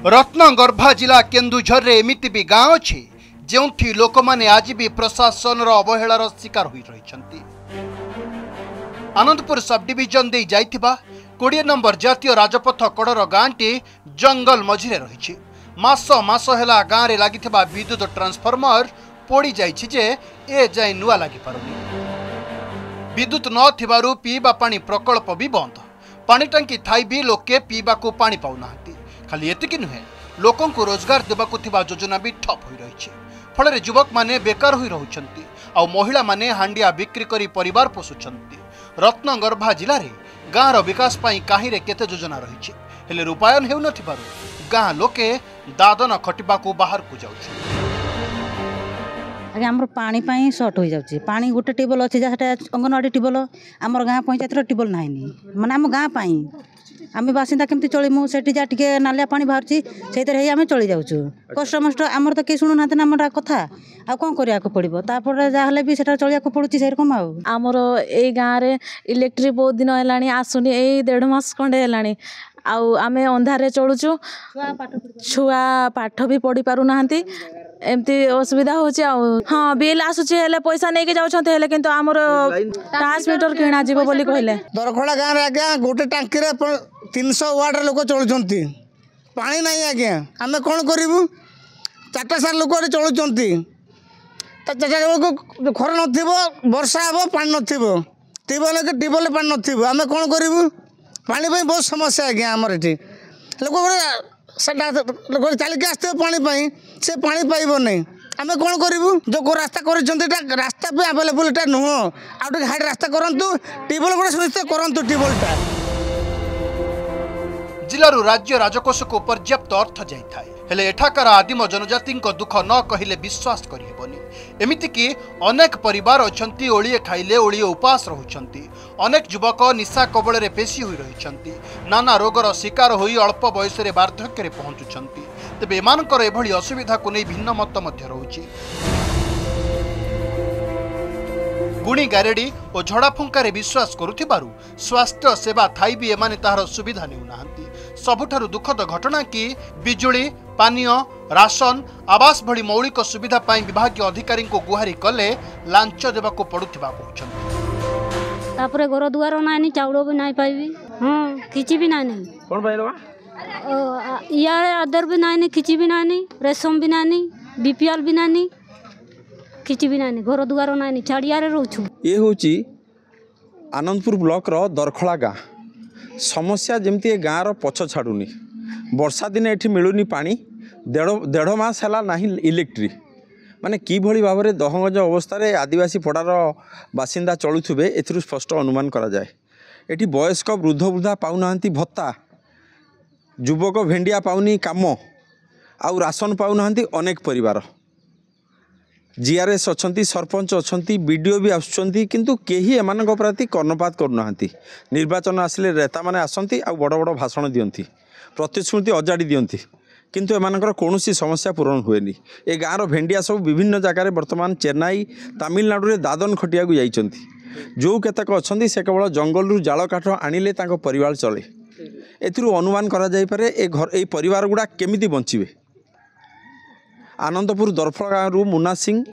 रत्नगर्भा जिला केन्दुझर रे एमिति भी गाँव अच्छी जो लोक मैंने आज भी प्रशासन अवहेलार शिकार हो रही। आनंदपुर सब डिविजन दे जाइथिबा 20 नंबर जातीय राजपथ कड़र गाँटी जंगल मझिरे रही। मास मास है गाँव में लगी विद्युत ट्रांसफॉर्मर पोड़ी जाइछि जे ए जाए नुआ लगी पारुनी। विद्युत न थिबारु पीवा पानी प्रकल्प भी बंद। पानी टांकी थाई भी लोके पीवा को पानी पाउना। खाली एतिक नुहे लोकों को रोजगार देवाकु थिबा योजना भी ठप हो रही। फल युवक माने बेकार हो रही आ महिला माने हांडिया बिक्री करी परिवार पोषुछंती। रत्नगर्भा जिले में गाँव विकास पाई काहीरे केते योजना रही हेले रूपायन हेउ नथिबारु गाँ लोके दादन खटिबाकू बाहर को जाउछ। आगे आमर पानी पाई सर्ट हो जाउछि। पानी गोटे टेबल अछि जहाटा अंगनवाड़ी टेबल आमर गाँ पंचायत टेबल नाही माने आम गाँ पाई आम बासिंदा केमती चलमु सेठी जा टिके नालिया पानी बाहरछि सेतरे आम चली जाउछु। कष्ट मष्ट आमर तो के सुनु नाते ना हमरा कथा आ कोन करिया को पड़िबो तापर जा हले भी सेटा चलिया को पड़ुछि सेरकम आउ आमर ए गाँ रे इलेक्ट्रिक बहुत दिन हेलानी आसुनी ए 1.5 मास खंडे हेलानी आउ आमे अंधारे चलुछु। छुआ पाठ भी पढ़ी पारु नाहंती एमती असुविधा होची। हाँ बिल आसुची हेले पैसा नहीं के जाउछंते हेले किंतु हमर ट्रांसमीटर किणा जीवो बोली कहले। दरखोड़ा गाँव रे आज्ञा गोटे टांकी रे 300 वाट रे लोक चलुछंती पानी नहीं आज्ञा आमे कोन करिवु 4 लोक चलुछंती त 4 लोक खर नथिबो वर्षा हेबो पानी नथिबो टिबल पानी नथिबो आमे कोन करिवु पानी भाई बहुत समस्या है आम ये लोक लोक चलिके आसते पानी से पानी पाइब नहीं आम कौन करूँ जो रास्ता कर रास्ता भी आवेलेबल नुह आउ हाइट रास्ता करूँ ट्यूबवेल गोटे सुनिश्चित करूँ ट्यूबवेलटा। जिलू राज्य राजकोष को पर्याप्त अर्थ जाए हेले एठाकार आदिम जनजाति दुख न कहले विश्वास करिहेबनी। एमितिकी अनेक परिवार अछंती ओळिए खाइले ओळिए उपास रहुछंती। अनेक युवक निशा कबल रे पेशी होई रहिछंती। नाना रोगर शिकार होई अल्प बयस रे वार्धक्य रे पहुंचुछंती। तेबे एमानकर एभली असुविधा को नै भिन्न मत मध्य रहुछि। गुणी गारेडी और झड़ाफुंकार विश्वास करुथिबारु स्वास्थ्य सेवा थाई भी एमाने ताहार सुविधा नेउ नाहंती। सबुठारु दुखद घटना कि बिजुली पानीय राशन आवास भली मौलिक सुविधा पाई विभागीय अधिकारी को गुहारी कले लांच देबाको पड़ुथिबा कहउछंती। तापरे घर दुआर नानी चाउल भी नाई पाइबी हां किछि भी नानी कोन पाइलबा या अदर भी नानी किछि भी नानी रेशम भी नानी बीपीएल भी नानी किछि भी नानी घर दुआर नानी छाड़िया रे रहउछु। ये होची आनंदपुर ब्लॉक रो दरखोड़ा गाँ समस्या जमती गाँव रो पछ छाड़ुनी। वर्षा दिन एठी मिलुनी पानी 1.5 मास है ना इलेक्ट्रिक माने कि भली भाव में दहंगज अवस्था आदिवासी पड़ार बासिंदा चलुवे एथिरु स्पष्ट अनुमान करा जाए। एठी वयस्क वृद्ध वृद्धा पाउना भत्ता युवक भेंडिया पाउनी काम आउ राशन पाउना अनेक परिवार जीआरएस अच्छी सरपंच अच्छा बीडीओ भी आसुँच किंतु केही एमानक प्रति कर्णपात करूना। निर्वाचन आसिले रेता माने आसंती आ बड़ बड़ भाषण दियंती प्रतिश्रुति अजाड़ी दियंती किंतु एमानकर कौनसी समस्या पूरण हुएनी। ए गाँव भेंडिया सब विभिन्न जगार बर्तमान चेन्नई तमिलनाडु रे दादन खटिया को जाइछंती। जो केतक अच्छी से केवल जंगल जाल काठ आनिले तांको परिवार चले। एथिरु अनुमान करा जाई पारे ए घर ए परिवार गुडा केमिति बंचिबे। आनंदपुर दरफला गाँव मुन्ना सिंह।